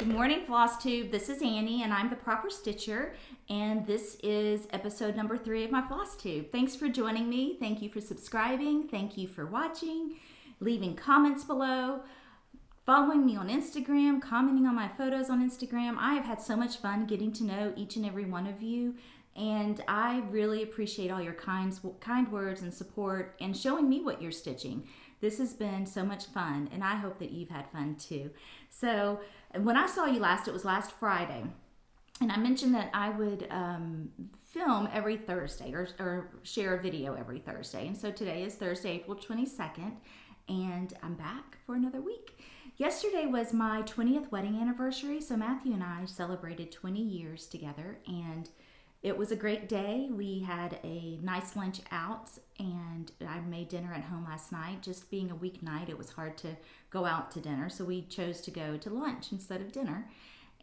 Good morning, Flosstube. This is Annie, and I'm the proper stitcher, and this is episode number 3 of my Flosstube. Thanks for joining me. Thank you for subscribing. Thank you for watching, leaving comments below, following me on Instagram, commenting on my photos on Instagram. I have had so much fun getting to know each and every one of you, and I really appreciate all your kind words and support and showing me what you're stitching. This has been so much fun, and I hope that you've had fun too. So when I saw you last, it was last Friday, and I mentioned that I would film every Thursday or share a video every Thursday. And so today is Thursday, April 22nd, and I'm back for another week. Yesterday was my 20th wedding anniversary, so Matthew and I celebrated 20 years together, and it was a great day. We had a nice lunch out, and I made dinner at home last night. Just being a weeknight, it was hard to go out to dinner, so we chose to go to lunch instead of dinner,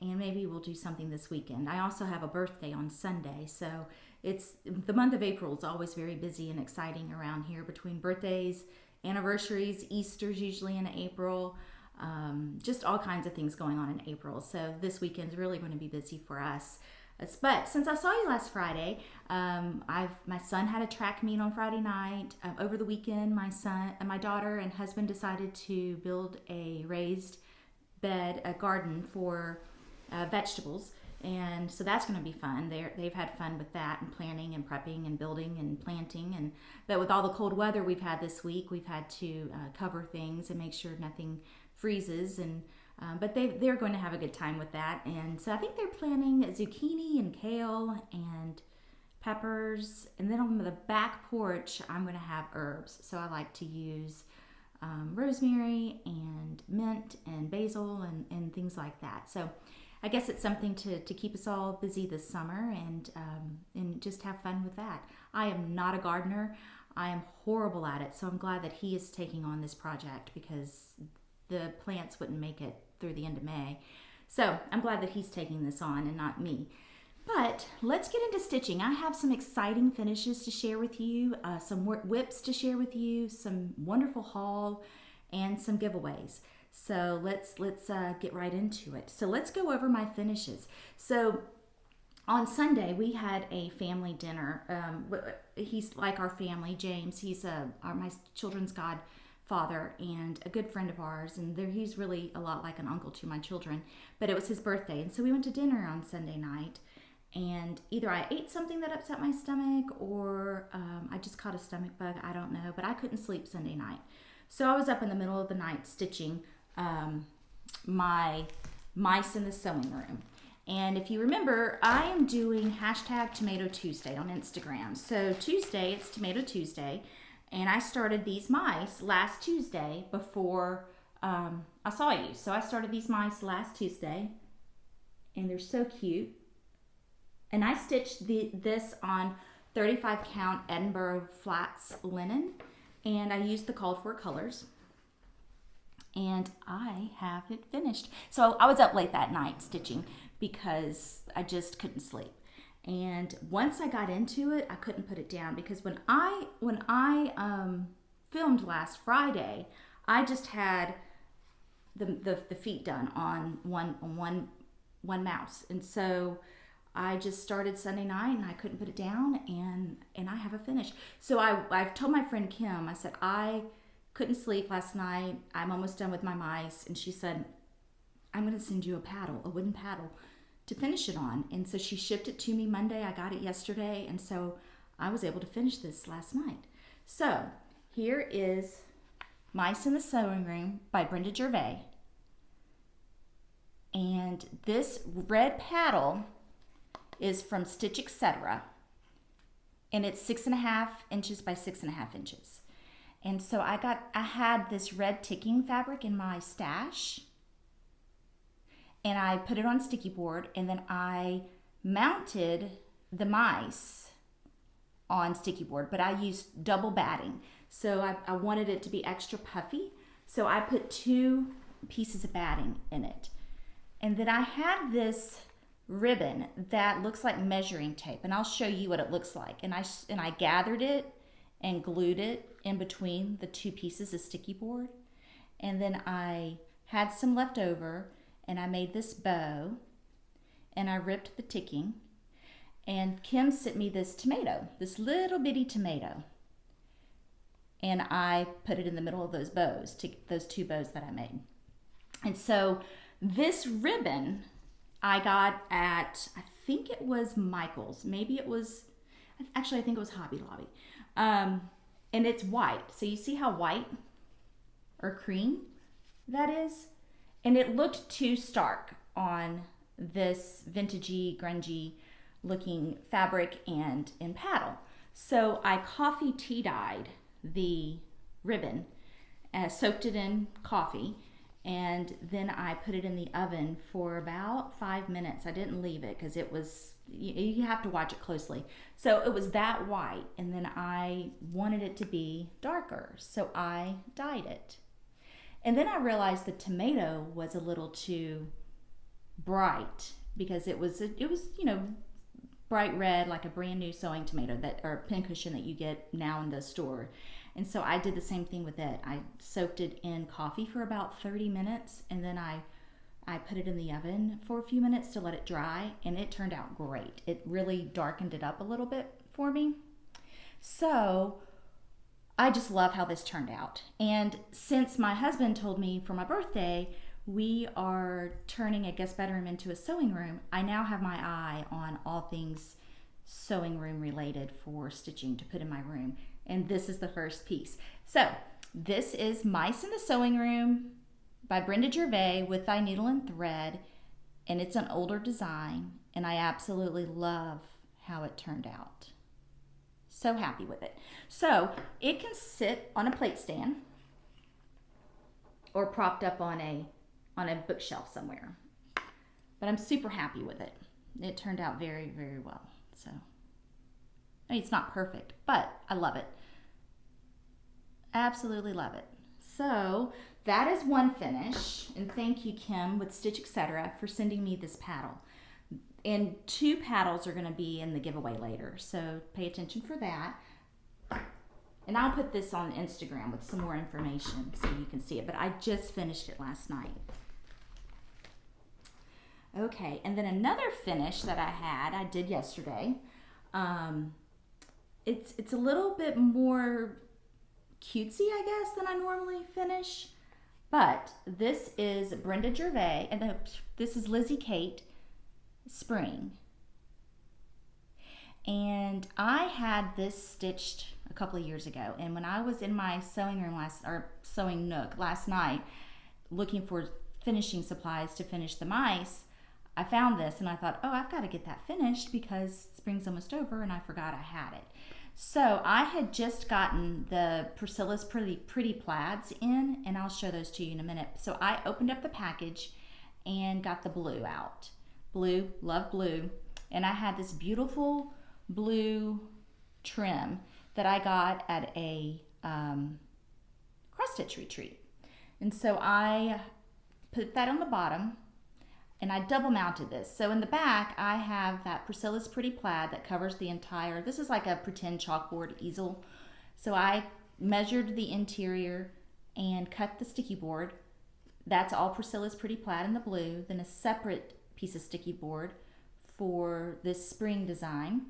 and maybe we'll do something this weekend. I also have a birthday on Sunday, so it's the month of April is always very busy and exciting around here between birthdays, anniversaries, Easter's usually in April, just all kinds of things going on in April. So this weekend's really going to be busy for us. But since I saw you last Friday, my son had a track meet on Friday night. Over the weekend, my daughter and husband decided to build a raised bed, a garden for vegetables, and so that's going to be fun. They've had fun with that and planning and prepping and building and planting. But with all the cold weather we've had this week, we've had to cover things and make sure nothing freezes but they're going to have a good time with that. And so I think they're planning zucchini and kale and peppers. And then on the back porch, I'm going to have herbs. So I like to use rosemary and mint and basil and things like that. So I guess it's something to keep us all busy this summer and just have fun with that. I am not a gardener. I am horrible at it. So I'm glad that he is taking on this project because the plants wouldn't make it through the end of May. So I'm glad that he's taking this on and not me. But let's get into stitching. I have some exciting finishes to share with you, some whips to share with you, some wonderful haul, and some giveaways. So let's get right into it. So let's go over my finishes. So on Sunday, we had a family dinner. He's like our family, James. He's my children's godfather and a good friend of ours, and he's really a lot like an uncle to my children. But it was his birthday, and so we went to dinner on Sunday night, and either I ate something that upset my stomach or I just caught a stomach bug. I don't know, but I couldn't sleep Sunday night. So I was up in the middle of the night stitching my mice in the sewing room. And if you remember, I am doing #Tomato Tuesday on Instagram. So Tuesday, it's Tomato Tuesday. And I started these mice last Tuesday before I saw you. So I started these mice last Tuesday, and they're so cute. And I stitched this on 35 count Edinburgh flats linen, and I used the called for colors. And I have it finished. So I was up late that night stitching because I just couldn't sleep. And once I got into it, I couldn't put it down because when I filmed last Friday, I just had the feet done on one mouse, and so I just started Sunday night and I couldn't put it down, and I have a finish. So I've told my friend Kim, I said I couldn't sleep last night. I'm almost done with my mice, and she said I'm going to send you a wooden paddle to finish it on. And so she shipped it to me Monday. I got it yesterday, and so I was able to finish this last night. So here is Mice in the Sewing Room by Brenda Gervais. And this red paddle is from Stitch Etc. And it's 6.5 inches by 6.5 inches. And so I had this red ticking fabric in my stash, and I put it on sticky board, and then I mounted the mice on sticky board, but I used double batting. So I wanted it to be extra puffy. So I put 2 pieces of batting in it. And then I had this ribbon that looks like measuring tape, and I'll show you what it looks like. And I gathered it and glued it in between the 2 pieces of sticky board. And then I had some left over, and I made this bow, and I ripped the ticking, and Kim sent me this tomato, this little bitty tomato, and I put it in the middle of those bows, those two bows that I made. And so this ribbon I got at, I think it was Michael's. Maybe it was, actually I think it was Hobby Lobby. And it's white. So you see how white or cream that is? And it looked too stark on this vintagey, grungy looking fabric and in paddle. So I coffee tea dyed the ribbon, soaked it in coffee, and then I put it in the oven for about 5 minutes. I didn't leave it because it was, you have to watch it closely. So it was that white, and then I wanted it to be darker, so I dyed it. And then I realized the tomato was a little too bright because it was bright red, like a brand new sewing tomato or pincushion that you get now in the store. And so I did the same thing with it. I soaked it in coffee for about 30 minutes, and then I put it in the oven for a few minutes to let it dry, and it turned out great. It really darkened it up a little bit for me. So I just love how this turned out. And since my husband told me for my birthday, we are turning a guest bedroom into a sewing room, I now have my eye on all things sewing room related for stitching to put in my room. And this is the first piece. So this is Mice in the Sewing Room by Brenda Gervais with Thy Needle and Thread. And it's an older design, and I absolutely love how it turned out. So happy with it. So it can sit on a plate stand or propped up on a bookshelf somewhere. But I'm super happy with it. It turned out very, very well. So, I mean, it's not perfect, but I love it. Absolutely love it. So, that is one finish. And thank you, Kim, with Stitch Etc., for sending me this paddle. And 2 paddles are going to be in the giveaway later. So, pay attention for that. And I'll put this on Instagram with some more information so you can see it. But I just finished it last night. Okay, and then another finish that I did yesterday. It's a little bit more cutesy, I guess, than I normally finish. But this is Brenda Gervais, and this is Lizzie Kate Spring. And I had this stitched a couple of years ago, and when I was in my sewing room sewing nook last night looking for finishing supplies to finish the mice, I found this and I thought, oh, I've got to get that finished because spring's almost over and I forgot I had it. So I had just gotten the Priscilla's Pretty Plaids in, and I'll show those to you in a minute. So I opened up the package and got the blue out. Blue, love blue. And I had this beautiful blue trim that I got at a cross-stitch retreat. And so I put that on the bottom, and I double mounted this. So in the back, I have that Priscilla's Pretty Plaid that covers the entire, this is like a pretend chalkboard easel. So I measured the interior and cut the sticky board. That's all Priscilla's Pretty Plaid in the blue. Then a separate piece of sticky board for this spring design.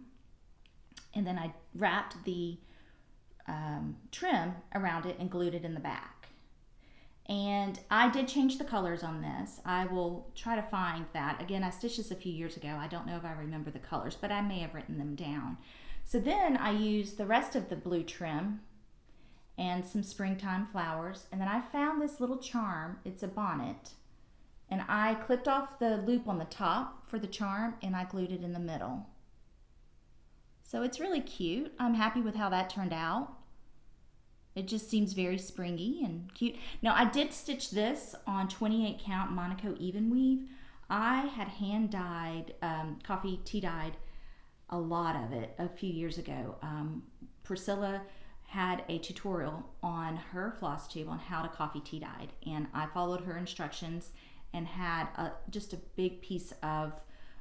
And then I wrapped the trim around it and glued it in the back. And I did change the colors on this. I will try to find that. Again, I stitched this a few years ago. I don't know if I remember the colors, but I may have written them down. So then I used the rest of the blue trim and some springtime flowers. And then I found this little charm. It's a bonnet. And I clipped off the loop on the top for the charm, and I glued it in the middle. So it's really cute. I'm happy with how that turned out. It just seems very springy and cute. Now, I did stitch this on 28 count Monaco even weave. I had hand dyed, coffee tea dyed a lot of it a few years ago. Priscilla had a tutorial on her Flosstube on how to coffee tea dyed, and I followed her instructions and had just a big piece of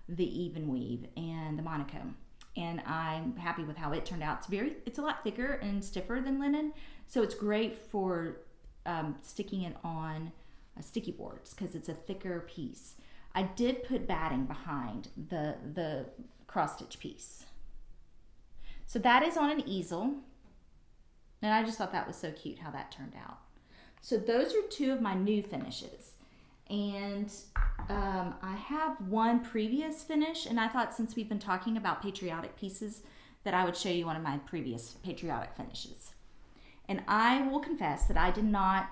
the even weave and the Monaco. And I'm happy with how it turned out. It's a lot thicker and stiffer than linen, so it's great for sticking it on sticky boards because it's a thicker piece. I did put batting behind the cross stitch piece. So that is on an easel. And I just thought that was so cute how that turned out. So those are two of my new finishes. And I have one previous finish, and I thought since we've been talking about patriotic pieces that I would show you one of my previous patriotic finishes. And I will confess that I did not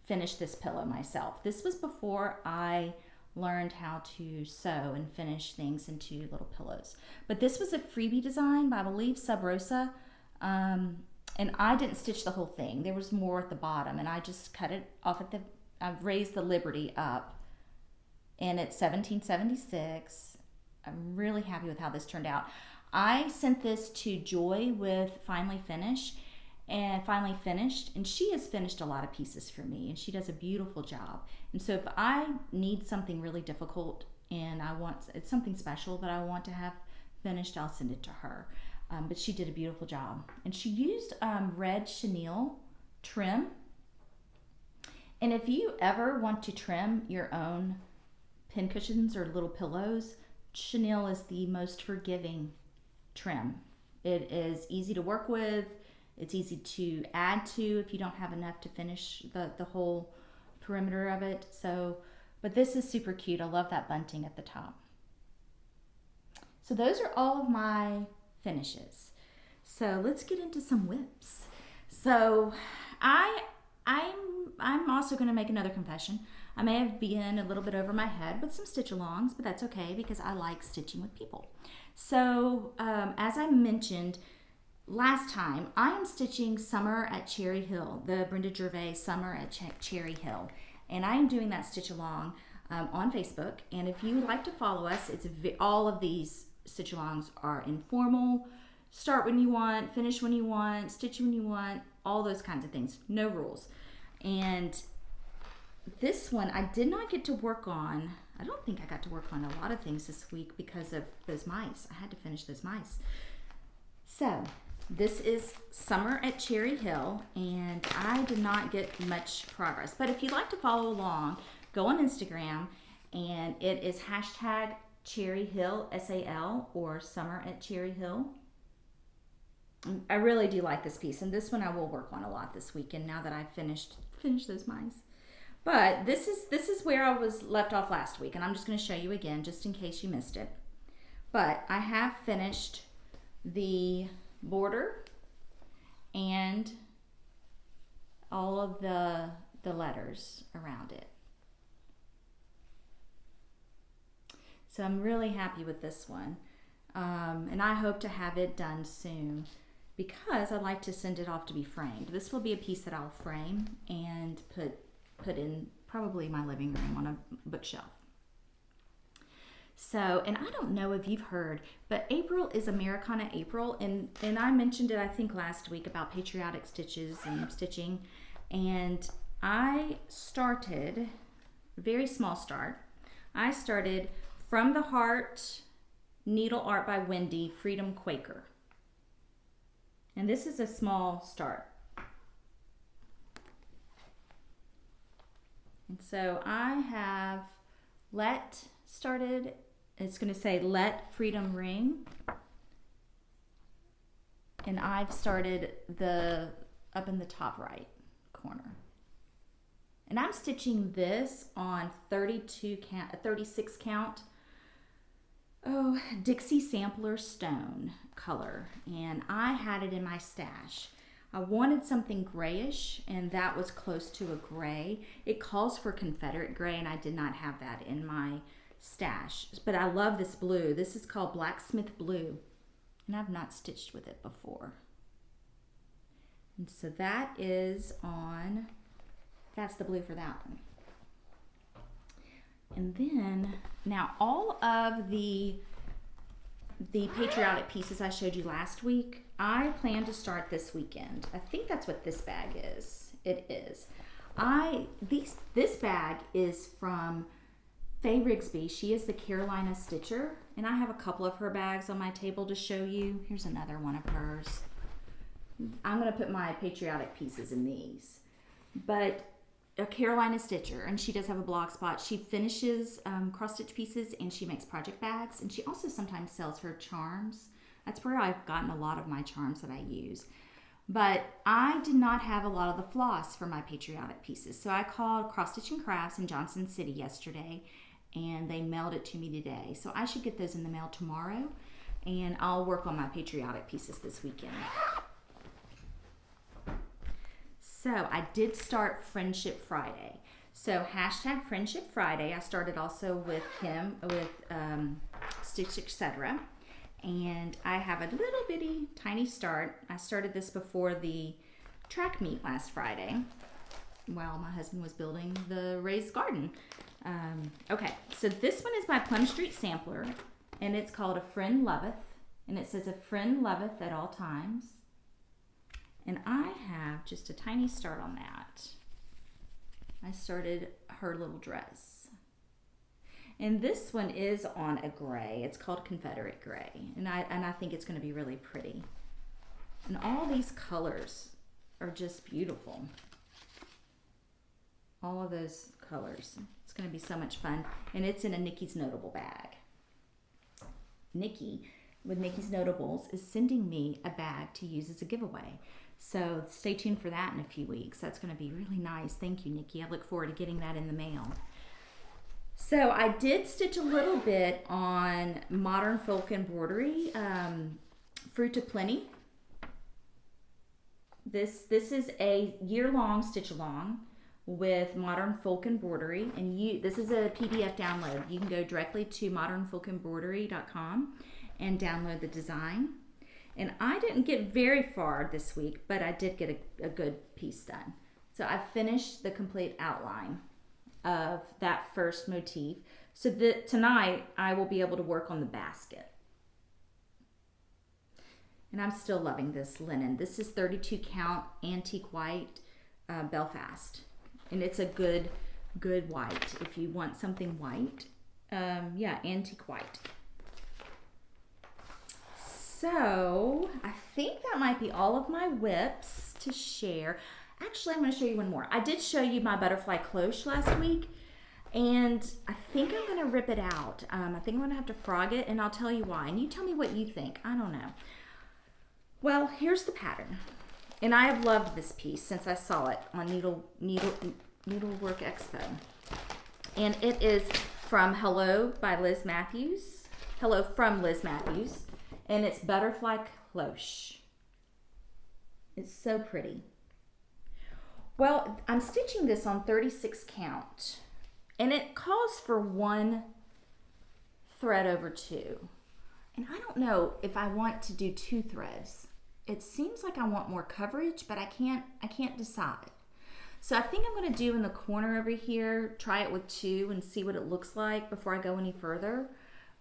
finish this pillow myself. This was before I learned how to sew and finish things into little pillows. But this was a freebie design by, I believe, Sub Rosa. And I didn't stitch the whole thing. There was more at the bottom, and I just cut it off at I've raised the Liberty up, and it's 1776. I'm really happy with how this turned out. I sent this to Joy with Finally Finished, and Finally Finished, and she has finished a lot of pieces for me, and she does a beautiful job. And so if I need something really difficult and it's something special that I want to have finished, I'll send it to her. But she did a beautiful job. And she used red chenille trim. And if you ever want to trim your own pincushions or little pillows, chenille is the most forgiving trim. It is easy to work with. It's easy to add to if you don't have enough to finish the whole perimeter of it. But this is super cute. I love that bunting at the top. So those are all of my finishes. So let's get into some whips. So I'm also going to make another confession. I may have been a little bit over my head with some stitch alongs, but that's okay because I like stitching with people. So as I mentioned last time, I am stitching Summer at Cherry Hill, the Brenda Gervais Summer at Cherry Hill. And I am doing that stitch along on Facebook. And if you would like to follow us, all of these stitch alongs are informal. Start when you want, finish when you want, stitch when you want, all those kinds of things. No rules. And this one I did not get to work on. I don't think I got to work on a lot of things this week because of those mice. I had to finish those mice. So this is Summer at Cherry Hill, and I did not get much progress. But if you'd like to follow along, go on Instagram, and it is hashtag Cherry Hill SAL or Summer at Cherry Hill. I really do like this piece, and this one I will work on a lot this weekend now that I've finished those mice. But this is where I was left off last week, and I'm just going to show you again just in case you missed it. But I have finished the border and all of the letters around it. So I'm really happy with this one. And I hope to have it done soon because I'd like to send it off to be framed. This will be a piece that I'll frame and put in probably my living room on a bookshelf. So, and I don't know if you've heard, but April is Americana April, and I mentioned it I think last week about patriotic stitches and stitching, and I started, very small start, I started From the Heart, Needle Art by Wendy, Freedom Quaker. And this is a small start. And so I have started, it's going to say Let Freedom Ring. And I've started up in the top right corner. And I'm stitching this on 36 count. Dixie Sampler Stone color, and I had it in my stash. I wanted something grayish, and that was close to a gray. It calls for Confederate gray, and I did not have that in my stash. But I love this blue. This is called Blacksmith Blue, and I've not stitched with it before. And so that is on, that's the blue for that one. And then, now all of the patriotic pieces I showed you last week, I plan to start this weekend. I think that's what this bag is. It is. This bag is from Faye Rigsby. She is the Carolina Stitcher, and I have a couple of her bags on my table to show you. Here's another one of hers. I'm going to put my patriotic pieces in these. But a Carolina stitcher, and she does have a blog spot. She finishes cross stitch pieces, and she makes project bags, and she also sometimes sells her charms. That's where I've gotten a lot of my charms that I use. But I did not have a lot of the floss for my patriotic pieces, so I called Cross Stitch and Crafts in Johnson City yesterday, and they mailed it to me today. So I should get those in the mail tomorrow, and I'll work on my patriotic pieces this weekend. So I did start Friendship Friday. So hashtag Friendship Friday. I started also with Kim with Stitch Etc. And I have a little bitty tiny start. I started this before the track meet last Friday while my husband was building the raised garden. Okay, so this one is my Plum Street sampler, and it's called A Friend Loveth, and it says A Friend Loveth at All Times. And I have just a tiny start on that. I started her little dress. And this one is on a gray. It's called Confederate Gray. And I think it's going to be really pretty. And all these colors are just beautiful. All of those colors. It's going to be so much fun. And it's in a Nikki's Notable bag. Nikki, with Nikki's Notables, is sending me a bag to use as a giveaway. So stay tuned for that in a few weeks. That's going to be really nice. Thank you, Nikki. I look forward to getting that in the mail. So I did stitch a little bit on Modern Folk Embroidery, Fruit to Plenty. This is a year-long stitch-along with Modern Folk Embroidery, and this is a PDF download. You can go directly to modernfolkembroidery.com and download the design. And I didn't get very far this week, but I did get a good piece done. So I finished the complete outline of that first motif. So that tonight I will be able to work on the basket. And I'm still loving this linen. This is 32 count antique white Belfast. And it's a good white if you want something white. Yeah, antique white. So I think that might be all of my whips to share. Actually, I'm going to show you one more. I did show you my butterfly cloche last week, and I think I'm going to rip it out. I think I'm going to have to frog it, and I'll tell you why. And you tell me what you think. I don't know. Well, here's the pattern. And I have loved this piece since I saw it on Needlework Expo. And it is from Hello by Liz Matthews. Hello from Liz Matthews. And it's Butterfly Cloche. It's so pretty. Well, I'm stitching this on 36 count. And it calls for 1 thread over 2. And I don't know if I want to do 2 threads. It seems like I want more coverage, but I can't decide. So I think I'm going to do in the corner over here, try it with 2 and see what it looks like before I go any further.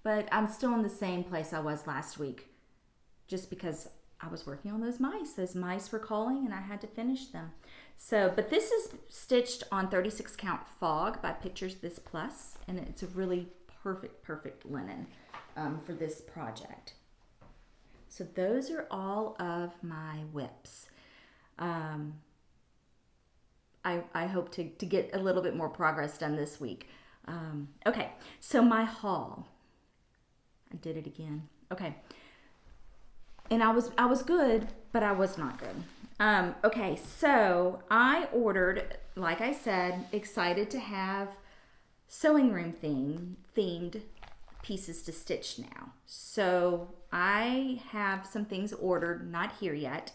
But I'm still in the same place I was last week, just because I was working on those mice. Those mice were calling and I had to finish them. So, but this is stitched on 36 count Fog by Pictures This Plus, and it's a really perfect linen for this project. So those are all of my whips. I hope to get a little bit more progress done this week. Okay, so my haul. I did it again. Okay. And I was good, but I was not good. Okay, so I ordered, like I said, excited to have sewing room themed pieces to stitch now. So I have some things ordered, not here yet,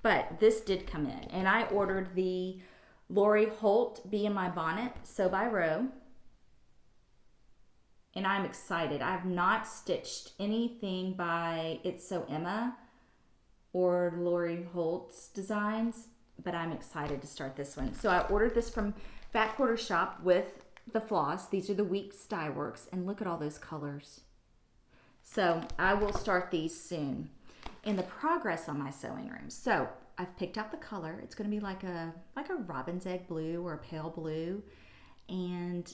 but this did come in. And I ordered the Lori Holt Be in My Bonnet Sew by Row. And I'm excited. I've not stitched anything by It's So Emma or Lori Holt's designs, but I'm excited to start this one. So I ordered this from Fat Quarter Shop with the floss. These are the Weeks Dye Works, and look at all those colors. So I will start these soon. And the progress on my sewing room. So I've picked out the color. It's going to be like a robin's egg blue or a pale blue, and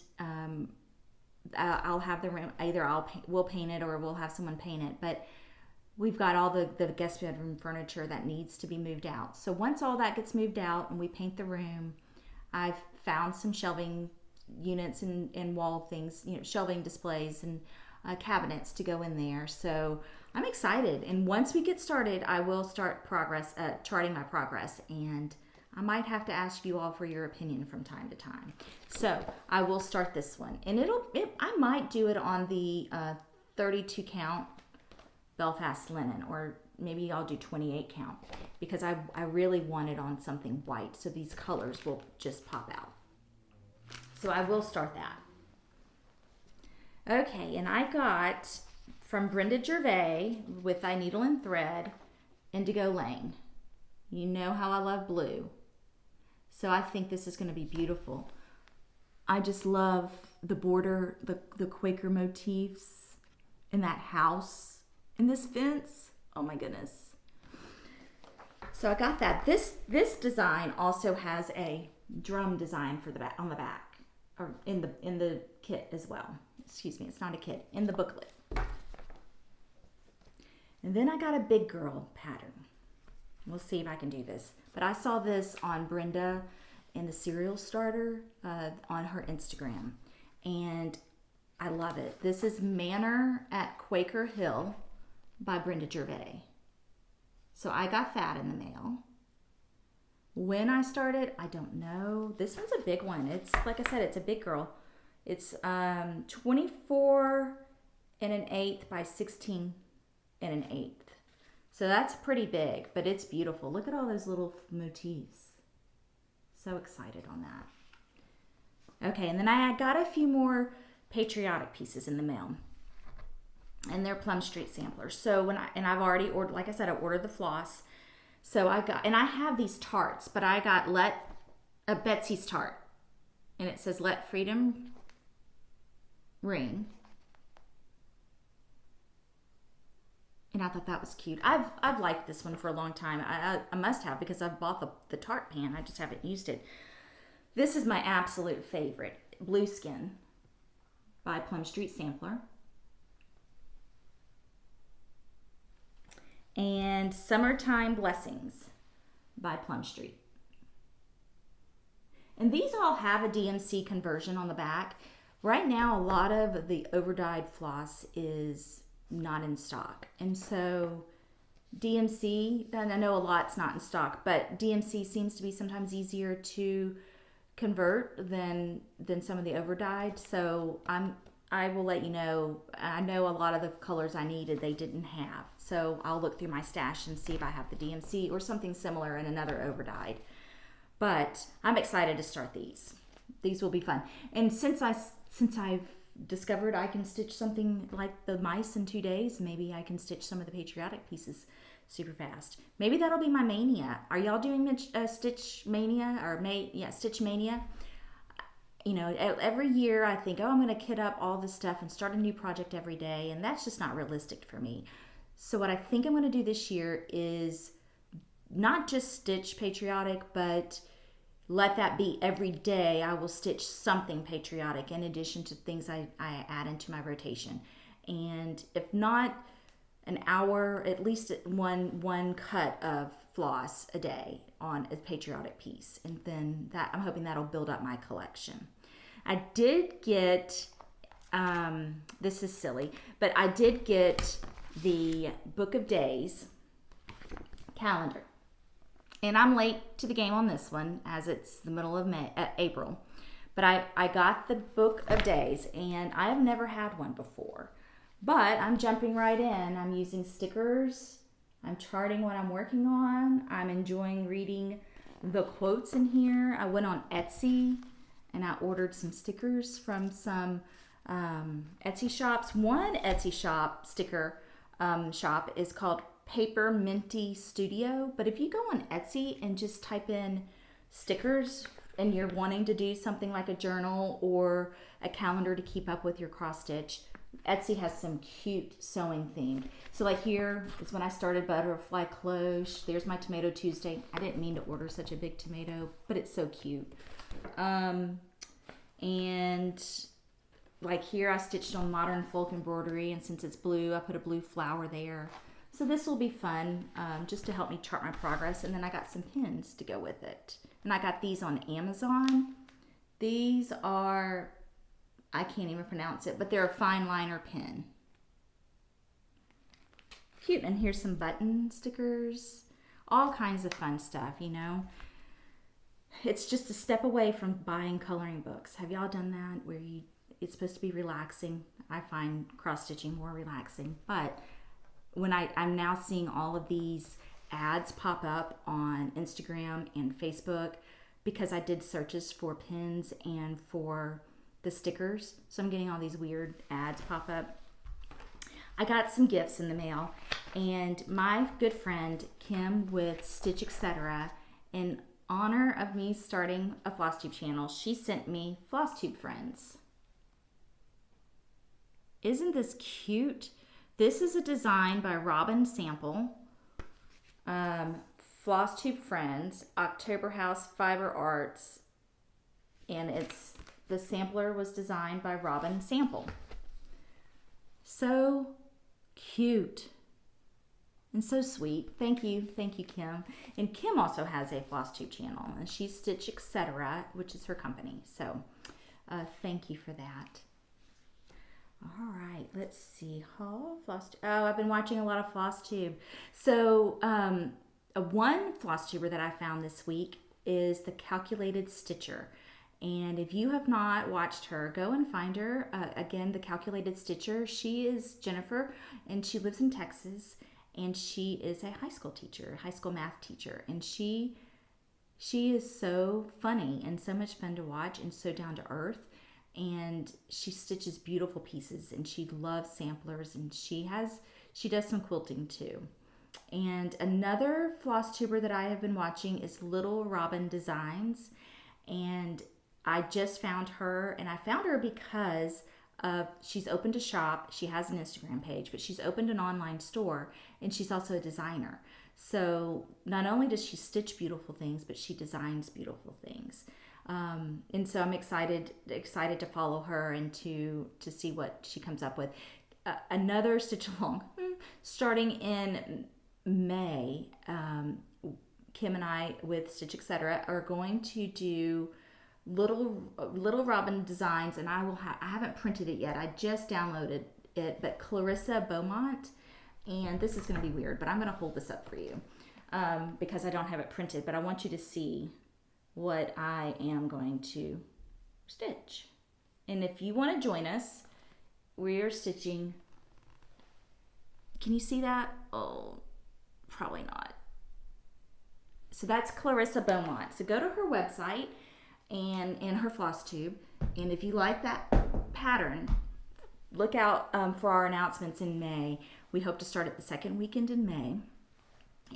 I'll have the room, either we'll paint it or we'll have someone paint it, but we've got all the guest bedroom furniture that needs to be moved out. So once all that gets moved out and we paint the room, I've found some shelving units and wall things, you know, shelving displays and cabinets to go in there. So I'm excited. And once we get started, I will start charting my progress, and I might have to ask you all for your opinion from time to time. So I will start this one, and I might do it on the 32 count Belfast linen, or maybe I'll do 28 count, because I really want it on something white, so these colors will just pop out. So I will start that. Okay, and I got from Brenda Gervais with Thy Needle and Thread, Indigo Lane. You know how I love blue. So I think this is going to be beautiful. I just love the border, the Quaker motifs in that house, in this fence. Oh my goodness. So I got that. This design also has a drum design for the back, on the back, or in the kit as well. Excuse me, it's not a kit, in the booklet. And then I got a big girl pattern. We'll see if I can do this. But I saw this on Brenda in the Cereal Starter on her Instagram, and I love it. This is Manor at Quaker Hill by Brenda Gervais. So I got that in the mail. When I started, I don't know. This one's a big one. It's, like I said, it's a big girl. It's 24 1/8 by 16 1/8. So that's pretty big, but it's beautiful. Look at all those little motifs. So excited on that. Okay, and then I got a few more patriotic pieces in the mail, and they're Plum Street samplers. So I've already ordered, like I said, I ordered the floss. So I have these tarts, but I got Betsy's tart, and it says "Let Freedom Ring." And I thought that was cute. I've liked this one for a long time. I must have, because I've bought the tart pan. I just haven't used it. This is my absolute favorite, Blue Skin by Plum Street Sampler. And Summertime Blessings by Plum Street. And these all have a DMC conversion on the back. Right now, a lot of the overdyed floss is not in stock, and so DMC, and I know a lot's not in stock, but DMC seems to be sometimes easier to convert than some of the overdyed. So I will let you know. I know a lot of the colors I needed they didn't have, so I'll look through my stash and see if I have the DMC or something similar in another overdyed. But I'm excited to start these. These will be fun. And since I've discovered I can stitch something like the mice in 2 days, maybe I can stitch some of the patriotic pieces super fast. Maybe that'll be my mania. Are y'all doing Stitch Mania or Stitch Mania? You know, every year I think, I'm going to kit up all this stuff and start a new project every day, and that's just not realistic for me. So what I think I'm going to do this year is not just stitch patriotic, but let that be every day. I will stitch something patriotic in addition to things I add into my rotation. And if not an hour, at least one cut of floss a day on a patriotic piece. And then I'm hoping that'll build up my collection. I did get, this is silly, but I did get the Book of Days calendar. And I'm late to the game on this one, as it's the middle of April. But I got the Book of Days, and I have never had one before. But I'm jumping right in. I'm using stickers. I'm charting what I'm working on. I'm enjoying reading the quotes in here. I went on Etsy, and I ordered some stickers from some Etsy shops. One Etsy shop sticker shop is called Paper Minty Studio, but if you go on Etsy and just type in stickers and you're wanting to do something like a journal or a calendar to keep up with your cross stitch, Etsy has some cute sewing themed. So like here is when I started Butterfly Cloche. There's my Tomato Tuesday. I didn't mean to order such a big tomato, but it's so cute. And like here I stitched on Modern Folk Embroidery, and since it's blue, I put a blue flower there. So this will be fun, just to help me chart my progress. And then I got some pins to go with it. And I got these on Amazon. These are, I can't even pronounce it, but they're a fine liner pen. Cute. And here's some button stickers. All kinds of fun stuff, you know. It's just a step away from buying coloring books. Have y'all done that? Where it's supposed to be relaxing. I find cross-stitching more relaxing. But when I'm now seeing all of these ads pop up on Instagram and Facebook, because I did searches for pins and for the stickers. So I'm getting all these weird ads pop up. I got some gifts in the mail, and my good friend Kim with Stitch Etc., in honor of me starting a Flosstube channel, she sent me Flosstube Friends. Isn't this cute? This is a design by Robin Sample. Flosstube Friends, October House Fiber Arts, and the sampler was designed by Robin Sample. So cute and so sweet. Thank you, Kim. And Kim also has a Flosstube channel, and she's Stitch Etc., which is her company. So thank you for that. All right, let's see. Oh, I've been watching a lot of Flosstube. So one Flosstuber that I found this week is the Calculated Stitcher. And if you have not watched her, go and find her. Again, the Calculated Stitcher. She is Jennifer, and she lives in Texas, and she is a high school teacher, high school math teacher. And she is so funny and so much fun to watch and so down to earth. And she stitches beautiful pieces, and she loves samplers, and she does some quilting too. And another Flosstuber that I have been watching is Little Robin Designs, and I just found her, and I found her because she's opened a shop. She has an Instagram page, but she's opened an online store, and she's also a designer. So not only does she stitch beautiful things, but she designs beautiful things. And so I'm excited to follow her and to see what she comes up with. Another stitch along, starting in May, Kim and I with Stitch Etc. are going to do Little Robin Designs, and I haven't printed it yet. I just downloaded it, but Clarissa Beaumont, and this is going to be weird, but I'm going to hold this up for you because I don't have it printed, but I want you to see what I am going to stitch. And if you want to join us, we're stitching. Can you see that? Oh, probably not. So that's Clarissa Beaumont. So go to her website and her Flosstube, and if you like that pattern, look out for our announcements in May. We hope to start at the second weekend in May,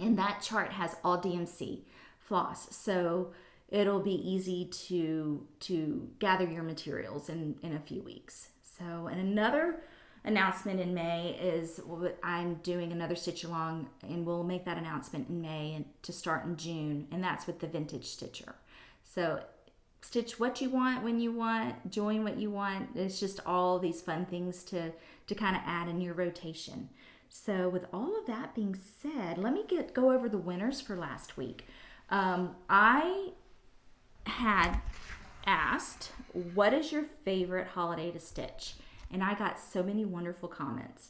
and that chart has all DMC floss, so it'll be easy to gather your materials in a few weeks. So, and another announcement in May is I'm doing another stitch along, and we'll make that announcement in May and to start in June, and that's with the Vintage Stitcher. So stitch what you want, when you want, join what you want. It's just all these fun things to kind of add in your rotation. So with all of that being said, let me go over the winners for last week. I had asked, what is your favorite holiday to stitch? And I got so many wonderful comments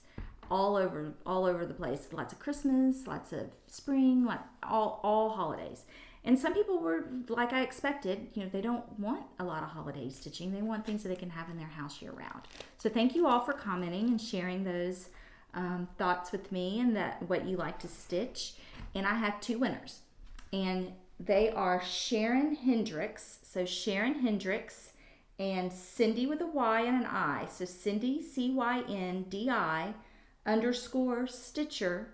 all over the place. Lots of Christmas, lots of spring, like all holidays. And some people were, like I expected, they don't want a lot of holiday stitching. They want things that they can have in their house year round. So thank you all for commenting and sharing those thoughts with me and what you like to stitch. And I have two winners. And they are Sharon Hendricks. So Sharon Hendricks and Cindy with a Y and an I. So Cindy, CYNDI _ Stitcher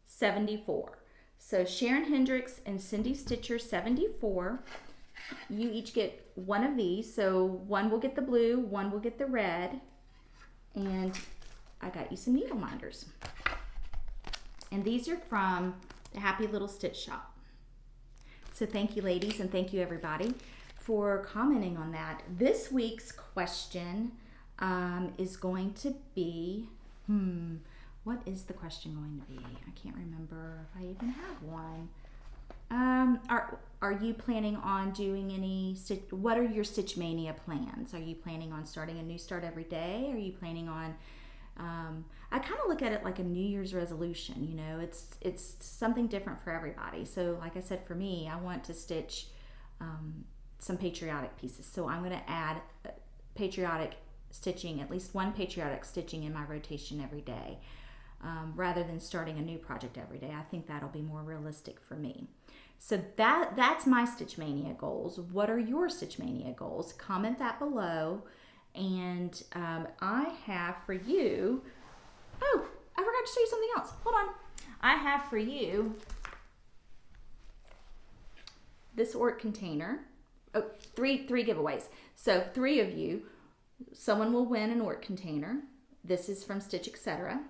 74. So Sharon Hendricks and Cindy Stitcher 74. You each get one of these. So one will get the blue, one will get the red. And I got you some needle minders. And these are from the Happy Little Stitch Shop. So thank you, ladies, and thank you, everybody, for commenting on that. This week's question is going to be, what is the question going to be? I can't remember if I even have one. Are you planning on doing any, what are your Stitch Mania plans? Are you planning on starting a new start every day? Are you planning on, I kind of look at it like a New Year's resolution, you know, it's something different for everybody. So like I said, for me, I want to stitch some patriotic pieces. So I'm going to add patriotic stitching, at least one patriotic stitching in my rotation every day, rather than starting a new project every day. I think that'll be more realistic for me. So that's my Stitch Mania goals. What are your Stitch Mania goals? Comment that below. And I have for you, oh, I forgot to show you something else. Hold on. I have for you this orc container. Oh, three giveaways. So 3 of you, someone will win an orc container. This is from Stitch Etc.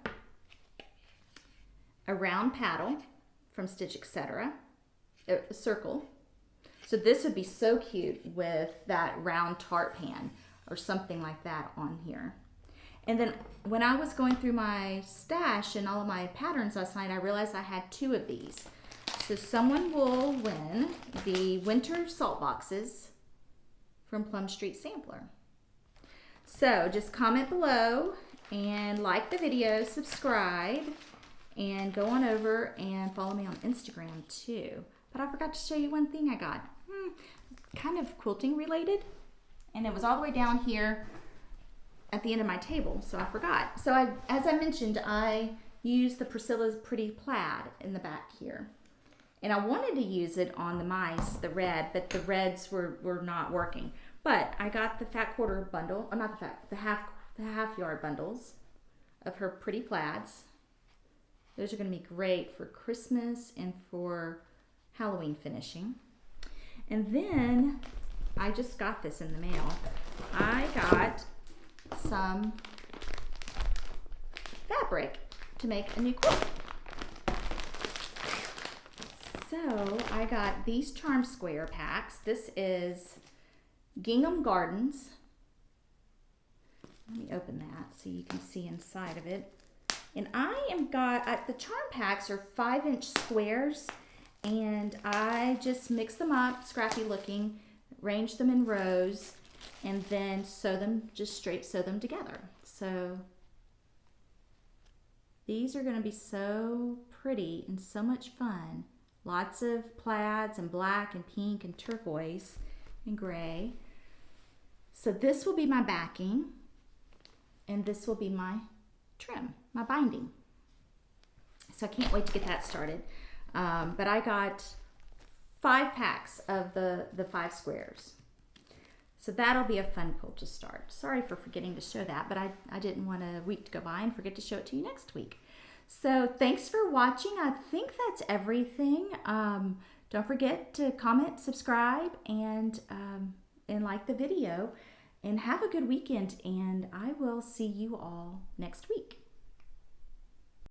A round paddle from Stitch Etc. A circle. So this would be so cute with that round tart pan or something like that on here. And then when I was going through my stash and all of my patterns last night, I realized I had 2 of these. So someone will win the winter salt boxes from Plum Street Sampler. So just comment below and like the video, subscribe, and go on over and follow me on Instagram too. But I forgot to show you one thing I got. Kind of quilting related. And it was all the way down here at the end of my table, so I forgot. So as I mentioned, I used the Priscilla's Pretty Plaid in the back here. And I wanted to use it on the mice, the red, but the reds were not working. But I got the fat quarter bundle, not the fat, the half yard bundles of her Pretty Plaids. Those are going to be great for Christmas and for Halloween finishing. And then I just got this in the mail. I got some fabric to make a new quilt. So I got these Charm Square packs. This is Gingham Gardens. Let me open that so you can see inside of it. And the charm packs are 5-inch squares, and I just mix them up, scrappy looking, arrange them in rows, and then sew them together. So these are going to be so pretty and so much fun. Lots of plaids and black and pink and turquoise and gray. So this will be my backing, and this will be my trim, my binding. So I can't wait to get that started. But I got 5 packs of the 5 squares. So that'll be a fun quilt to start. Sorry for forgetting to show that, but I didn't want a week to go by and forget to show it to you next week. So thanks for watching. I think that's everything. Don't forget to comment, subscribe, and like the video. And have a good weekend, and I will see you all next week.